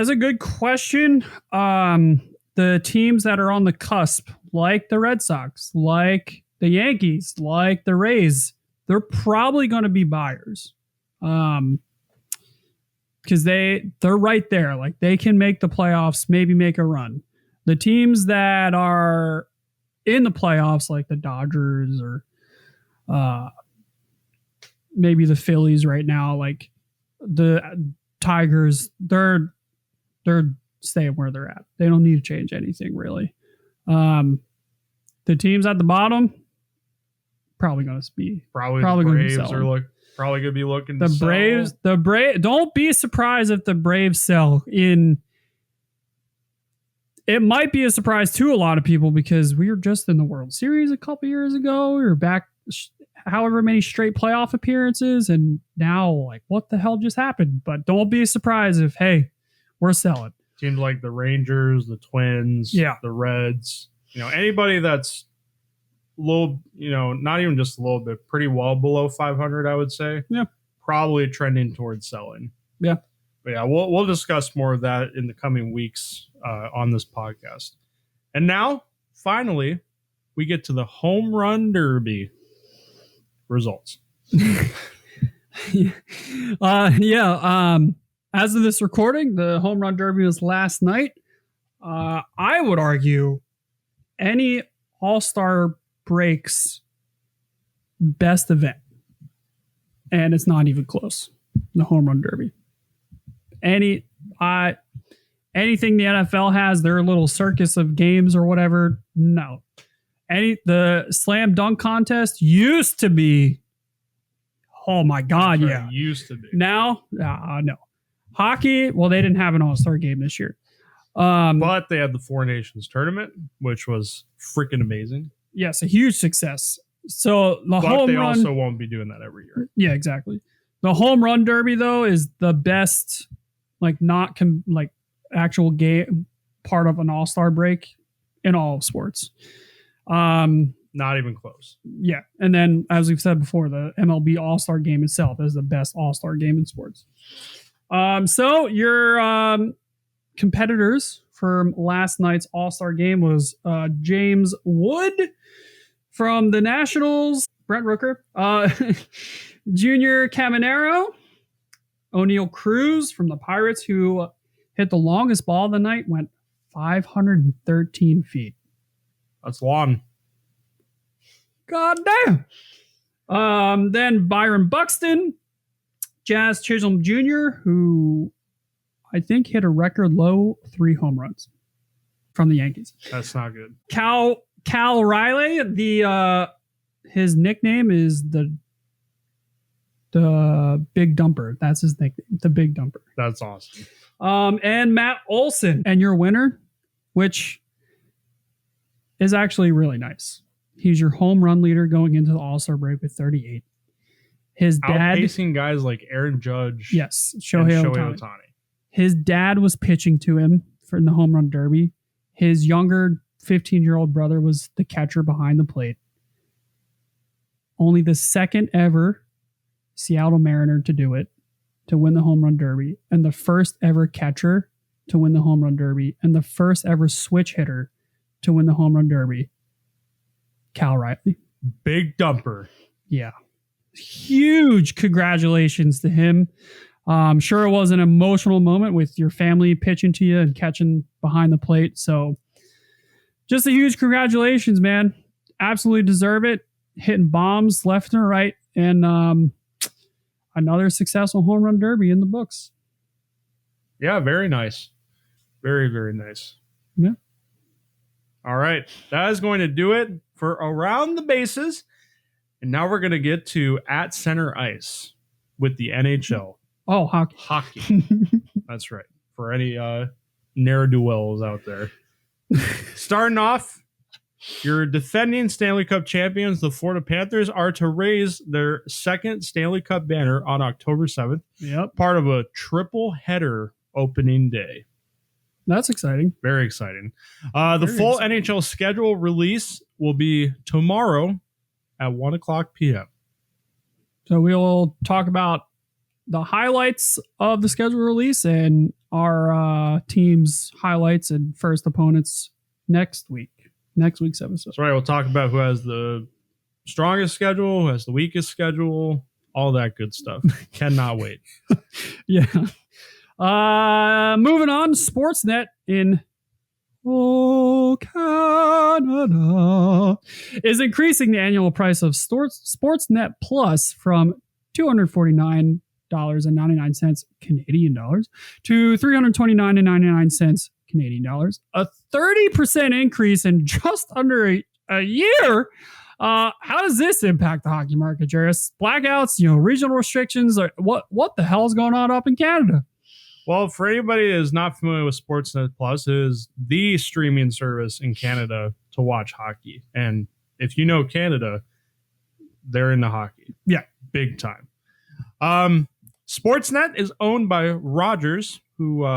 a good question. The teams that are on the cusp, like the Red Sox, like the Yankees, like the Rays, they're probably going to be buyers. Because they're right there. Like, they can make the playoffs, maybe make a run. The teams that are in the playoffs, like the Dodgers or maybe the Phillies right now, like the Tigers, they're staying where they're at. They don't need to change anything, really. The teams at the bottom probably going to be probably the Braves are probably going to be looking to sell. The Braves. Don't be surprised if the Braves sell in. It might be a surprise to a lot of people because we were just in the World Series a couple years ago. We were back however many straight playoff appearances, and now, like, what the hell just happened? But don't be surprised if, hey, we're selling. Teams like the Rangers, the Twins, the Reds, anybody that's little, not even just a little bit, pretty well below 500, I would say. Yeah. Probably trending towards selling. Yeah. But yeah, we'll discuss more of that in the coming weeks on this podcast. And now, finally, we get to the home run derby results. As of this recording, the home run derby was last night. I would argue any All-Star breaks best event, and it's not even close. The home run derby. Anything the NFL has, their little circus of games or whatever. No, The slam dunk contest used to be, oh my God, That's yeah. right, used to be. Now, no. Hockey, well, they didn't have an all-star game this year. But they had the Four Nations tournament, which was freaking amazing. Yes, a huge success. So but they also won't be doing that every year. Yeah, exactly. The home run derby, though, is the best, like, actual game part of an all-star break in all of sports. Not even close. Yeah. And then, as we've said before, the MLB all-star game itself is the best all-star game in sports. So your competitors for last night's all-star game was James Wood from the Nationals, Brent Rooker, Junior Caminero, O'Neill Cruz from the Pirates, who hit the longest ball of the night, went 513 feet. That's long. God damn. Then Byron Buxton, Jazz Chisholm Jr., who I think hit a record low 3 home runs from the Yankees. That's not good. Cal Riley, his nickname is the Big Dumper. That's his nickname, the Big Dumper. That's awesome. And Matt Olson, and your winner, which is actually really nice. He's your home run leader going into the All-Star break with 38. His dad, outpacing guys like Aaron Judge. Yes, Shohei Ohtani. His dad was pitching to him in the home run derby. His younger 15-year-old brother was the catcher behind the plate. Only the second ever Seattle Mariner to do it, to win the home run derby, and the first ever catcher to win the home run derby, and the first ever switch hitter to win the home run derby. Cal Riley. Big Dumper. Yeah. Huge congratulations to him. I'm sure it was an emotional moment with your family pitching to you and catching behind the plate. So just a huge congratulations, man. Absolutely deserve it. Hitting bombs left and right. And another successful home run derby in the books. Yeah, very nice. Very, very nice. Yeah. All right. That is going to do it for Around the Bases. And now we're going to get to At Center Ice with the NHL. Oh, hockey. Hockey. That's right. For any ne'er-do-wells out there. Starting off, your defending Stanley Cup champions, the Florida Panthers, are to raise their second Stanley Cup banner on October 7th. Yep. Part of a triple header opening day. That's exciting. Very exciting. The full NHL schedule release will be tomorrow at 1 o'clock p.m. So we'll talk about the highlights of the schedule release and our team's highlights and first opponents next week's episode. That's right. We'll talk about who has the strongest schedule, who has the weakest schedule, all that good stuff. Cannot wait. Yeah. Moving on, Sportsnet in Canada is increasing the annual price of Sportsnet Plus from $249.99 Canadian dollars to $329.99 Canadian dollars. A 30% increase in just under a year. How does this impact the hockey market, Jairus? Blackouts, regional restrictions. What the hell is going on up in Canada? Well, for anybody that is not familiar with Sportsnet Plus, it is the streaming service in Canada to watch hockey. And if you know Canada, they're into hockey. Yeah. Big time. Sportsnet is owned by Rogers, who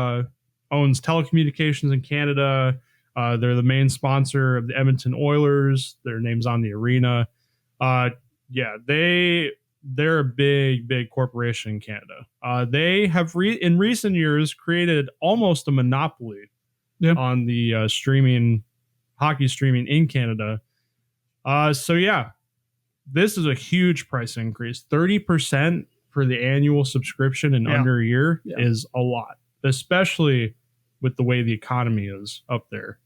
owns telecommunications in Canada. They're the main sponsor of the Edmonton Oilers. Their name's on the arena. They're a big corporation in Canada. They have in recent years created almost a monopoly on the hockey streaming in Canada. This is a huge price increase. 30% for the annual subscription in under a year is a lot, especially with the way the economy is up there.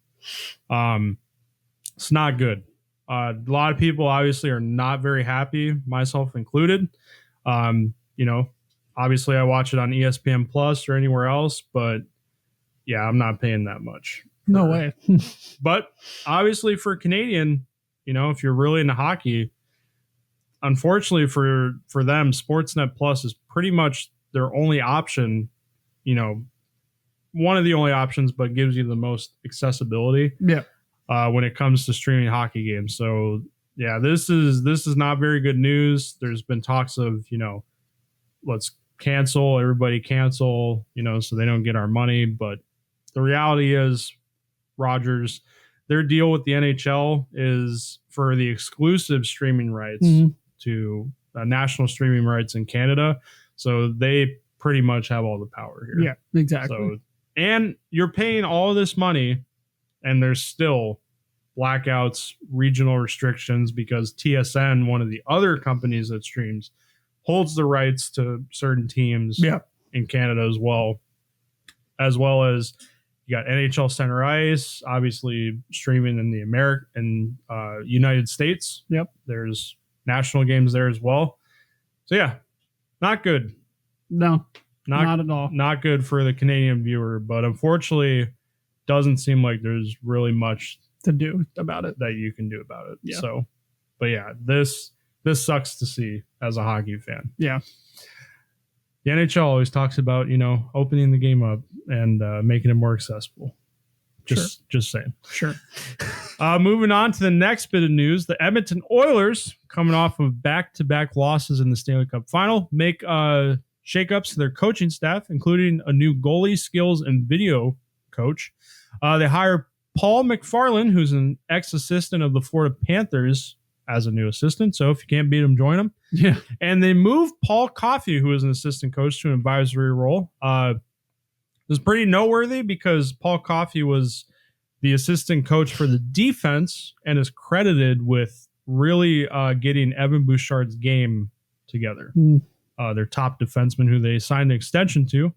It's not good. A lot of people obviously are not very happy, myself included. Obviously I watch it on ESPN Plus or anywhere else, but yeah, I'm not paying that much. No way. But obviously for Canadian, if you're really into hockey, unfortunately for them, Sportsnet Plus is pretty much their only option, one of the only options, but gives you the most accessibility. Yeah. When it comes to streaming hockey games. So yeah, this is not very good news. There's been talks of, let's cancel, everybody cancel, so they don't get our money. But the reality is, Rogers, their deal with the NHL is for the exclusive streaming rights to national streaming rights in Canada. So they pretty much have all the power here. Yeah, exactly. So, and you're paying all this money, and there's still blackouts, regional restrictions, because TSN, one of the other companies that streams, holds the rights to certain teams in Canada as well as you got NHL Center Ice, obviously streaming in the United States. Yep. There's national games there as well. So yeah, not good. No, not at all. Not good for the Canadian viewer, but unfortunately doesn't seem like there's really much to do about it that you can do about it. Yeah. So, but yeah, this sucks to see as a hockey fan. Yeah. The NHL always talks about, opening the game up and making it more accessible. Just saying. Sure. Moving on to the next bit of news, the Edmonton Oilers, coming off of back-to-back losses in the Stanley Cup Final, make shakeups to their coaching staff, including a new goalie skills and video coach. They hire Paul McFarland, who's an ex-assistant of the Florida Panthers, as a new assistant. So if you can't beat him, join him. Yeah. And they moved Paul Coffey, who is an assistant coach, to an advisory role. It was pretty noteworthy because Paul Coffey was the assistant coach for the defense and is credited with really getting Evan Bouchard's game together. Their top defenseman, who they signed an extension to.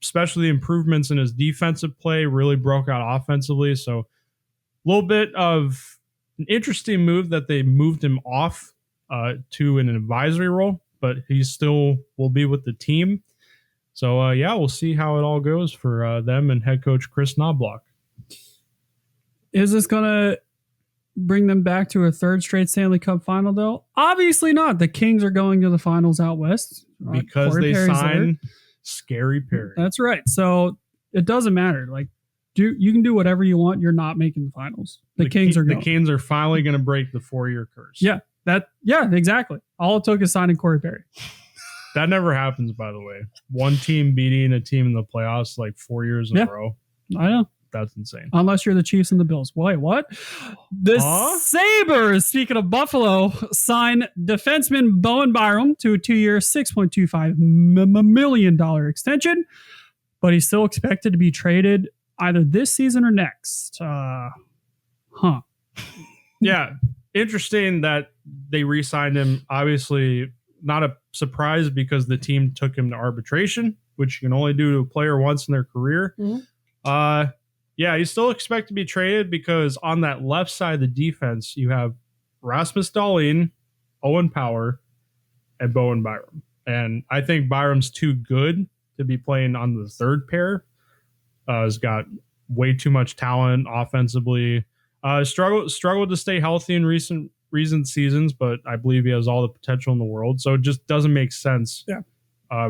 Especially the improvements in his defensive play really broke out offensively. So a little bit of an interesting move that they moved him off to an advisory role, but he still will be with the team. So we'll see how it all goes for them and head coach Chris Knobloch. Is this going to bring them back to a third straight Stanley Cup final, though? Obviously not. The Kings are going to the finals out west. Because they signed Scary Perry. That's right. So it doesn't matter. Like, you can do whatever you want. You're not making the finals. The Kings are going. The Kings are finally going to break the 4-year curse. Yeah, exactly. All it took is signing Corey Perry. That never happens, by the way. One team beating a team in the playoffs like 4 years in a row. I know. That's insane. Unless you're the Chiefs and the Bills. Wait, what? The Sabres, speaking of Buffalo, signed defenseman Bowen Byram to a 2-year, $6.25 million extension, but he's still expected to be traded either this season or next. Yeah. Interesting that they re-signed him. Obviously, not a surprise because the team took him to arbitration, which you can only do to a player once in their career. You still expect to be traded because on that left side of the defense, you have Rasmus Dahlin, Owen Power, and Bowen Byram. And I think Byram's too good to be playing on the third pair. Has got way too much talent offensively. Struggled to stay healthy in recent seasons, but I believe he has all the potential in the world. So it just doesn't make sense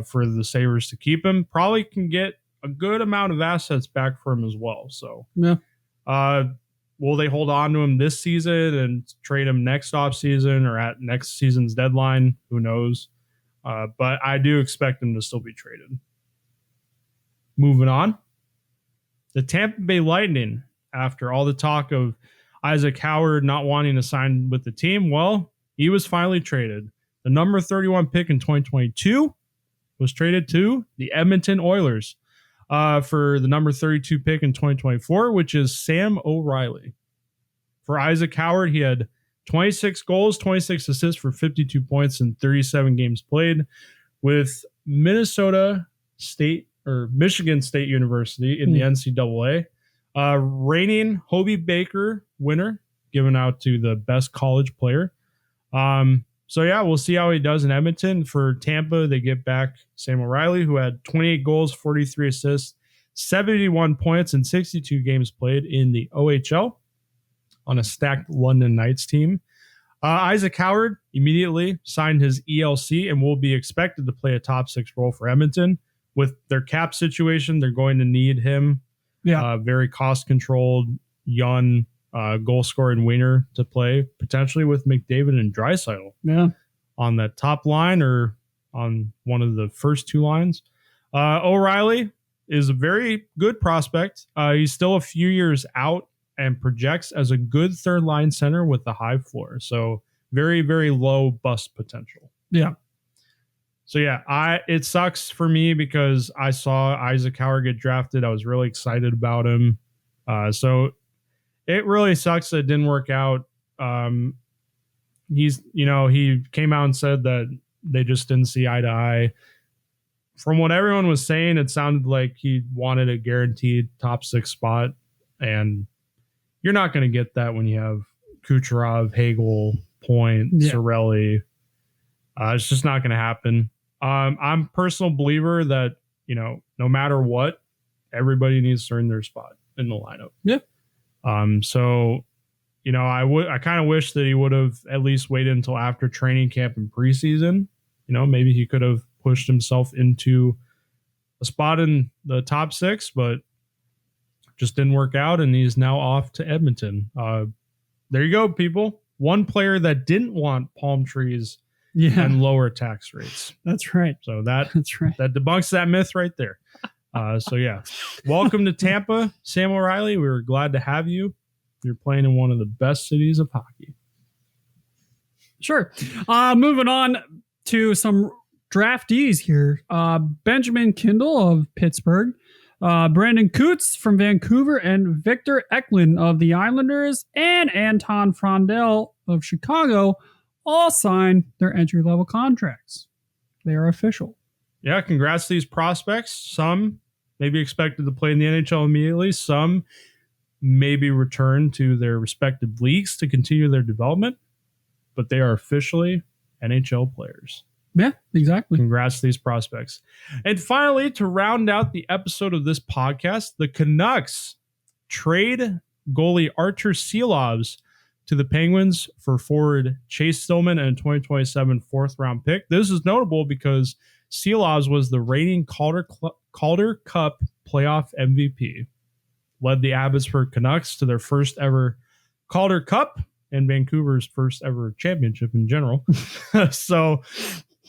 for the Sabres to keep him. Probably can get a good amount of assets back for him as well. So will they hold on to him this season and trade him next offseason or at next season's deadline? Who knows? But I do expect him to still be traded. Moving on. The Tampa Bay Lightning, after all the talk of Isaac Howard not wanting to sign with the team, well, he was finally traded. The number 31 pick in 2022 was traded to the Edmonton Oilers for the number 32 pick in 2024, which is Sam O'Reilly. For Isaac Howard, he had 26 goals, 26 assists for 52 points in 37 games played with Michigan State University in the NCAA. Reigning Hobey Baker winner, given out to the best college player. We'll see how he does in Edmonton. For Tampa, they get back Sam O'Reilly, who had 28 goals, 43 assists, 71 points in 62 games played in the OHL. on a stacked London Knights team. Isaac Howard immediately signed his ELC and will be expected to play a top 6 role for Edmonton. With their cap situation, they're going to need him. Yeah. Very cost-controlled, young goal-scoring winger to play, potentially with McDavid and Draisaitl. Yeah. On that top line or on one of the first 2 lines. O'Reilly is a very good prospect. He's still a few years out and projects as a good third-line center with a high floor. So very, very low bust potential. Yeah. So yeah, it sucks for me because I saw Isaac Howard get drafted. I was really excited about him. So it really sucks that it didn't work out. He came out and said that they just didn't see eye to eye. From what everyone was saying, it sounded like he wanted a guaranteed top 6 spot, and you're not going to get that when you have Kucherov, Hagel, Point, Cirelli. It's just not going to happen. I'm a personal believer that, no matter what, everybody needs to earn their spot in the lineup. Yeah. So, I kind of wish that he would have at least waited until after training camp and preseason. Maybe he could have pushed himself into a spot in the top 6, but just didn't work out, and he's now off to Edmonton. There you go, people. One player that didn't want palm trees and lower tax rates. That's right. So that's right. That debunks that myth right there. Welcome to Tampa, Sam O'Reilly. We were glad to have you. You're playing in one of the best cities of hockey. Sure. Moving on to some draftees here. Benjamin Kindle of Pittsburgh, Brandon Coots from Vancouver, and Victor Eklund of the Islanders, and Anton Frondel of Chicago all signed their entry-level contracts. They are official. Yeah, congrats to these prospects. Some may be expected to play in the NHL immediately. Some maybe return to their respective leagues to continue their development, but they are officially NHL players. Yeah, exactly. Congrats to these prospects. And finally, to round out the episode of this podcast, the Canucks trade goalie Artur Silovs to the Penguins for forward Chase Stillman and a 2027 4th-round pick. This is notable because Silovs was the reigning Calder Cup playoff MVP. Led the Abbotsford Canucks to their first ever Calder Cup and Vancouver's first ever championship in general. So,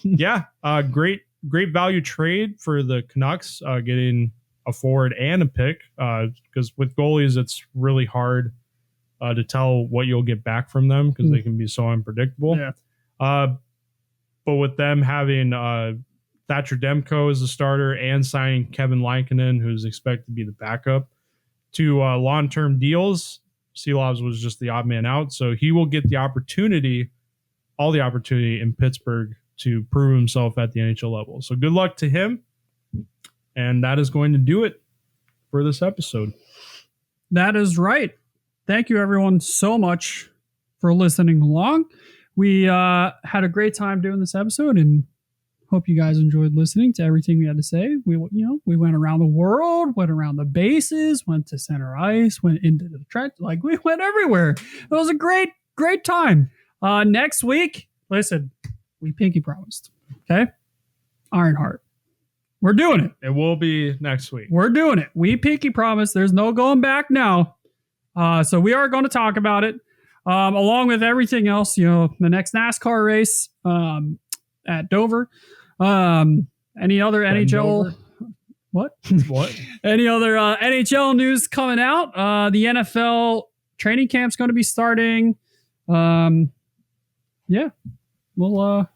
yeah, great value trade for the Canucks, getting a forward and a pick, because with goalies, it's really hard to tell what you'll get back from them because they can be so unpredictable. Yeah. But with them having Thatcher Demko as a starter and signing Kevin Lankinen, who's expected to be the backup, to long-term deals, Silovs was just the odd man out. So he will get all the opportunity in Pittsburgh to prove himself at the NHL level. So good luck to him. And that is going to do it for this episode. That is right. Thank you, everyone, so much for listening along. We had a great time doing this episode, and hope you guys enjoyed listening to everything we had to say. We went around the world, went around the bases, went to center ice, went into the trench. Like, we went everywhere. It was a great time. Next week, listen, we pinky promised. Okay? Ironheart. We're doing it. It will be next week. We're doing it. We pinky promised. There's no going back now. So we are going to talk about it. Along with everything else, the next NASCAR race at Dover. Any other NHL? Dover? What? What? Any other NHL news coming out? The NFL training camp's going to be starting. Yeah, we'll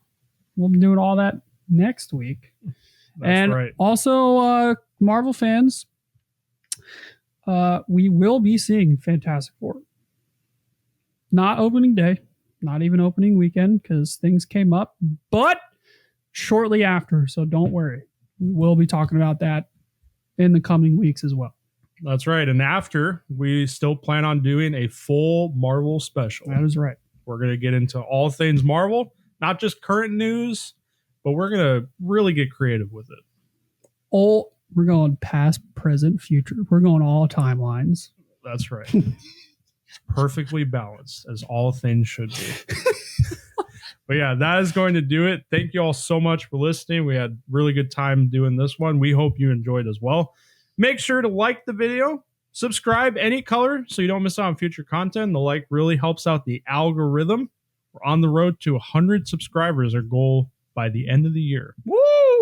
be doing all that next week. That's right. Also, Marvel fans, we will be seeing Fantastic Four. Not opening day, not even opening weekend, because things came up, but shortly after. So don't worry. We will be talking about that in the coming weeks as well. That's right. And after, we still plan on doing a full Marvel special. That is right. We're going to get into all things Marvel, not just current news, but we're going to really get creative with it. We're going past, present, future. We're going all timelines. That's right. perfectly balanced, as all things should be. But yeah, that is going to do it. Thank you all so much for listening. We had really good time doing this one. We hope you enjoyed as well. Make sure to like the video, subscribe any color so you don't miss out on future content. The like really helps out the algorithm. We're on the road to 100 subscribers, our goal by the end of the year. Woo!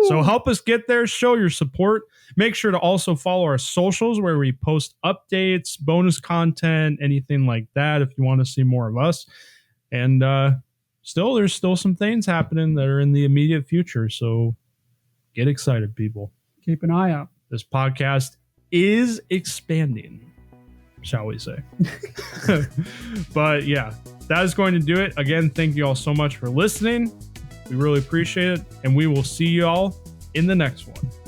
So help us get there. Show your support. Make sure to also follow our socials where we post updates, bonus content, anything like that if you want to see more of us. And there's still some things happening that are in the immediate future. So get excited, people. Keep an eye out. This podcast is expanding, shall we say. But yeah, that is going to do it. Again, thank you all so much for listening. We really appreciate it. And we will see you all in the next one.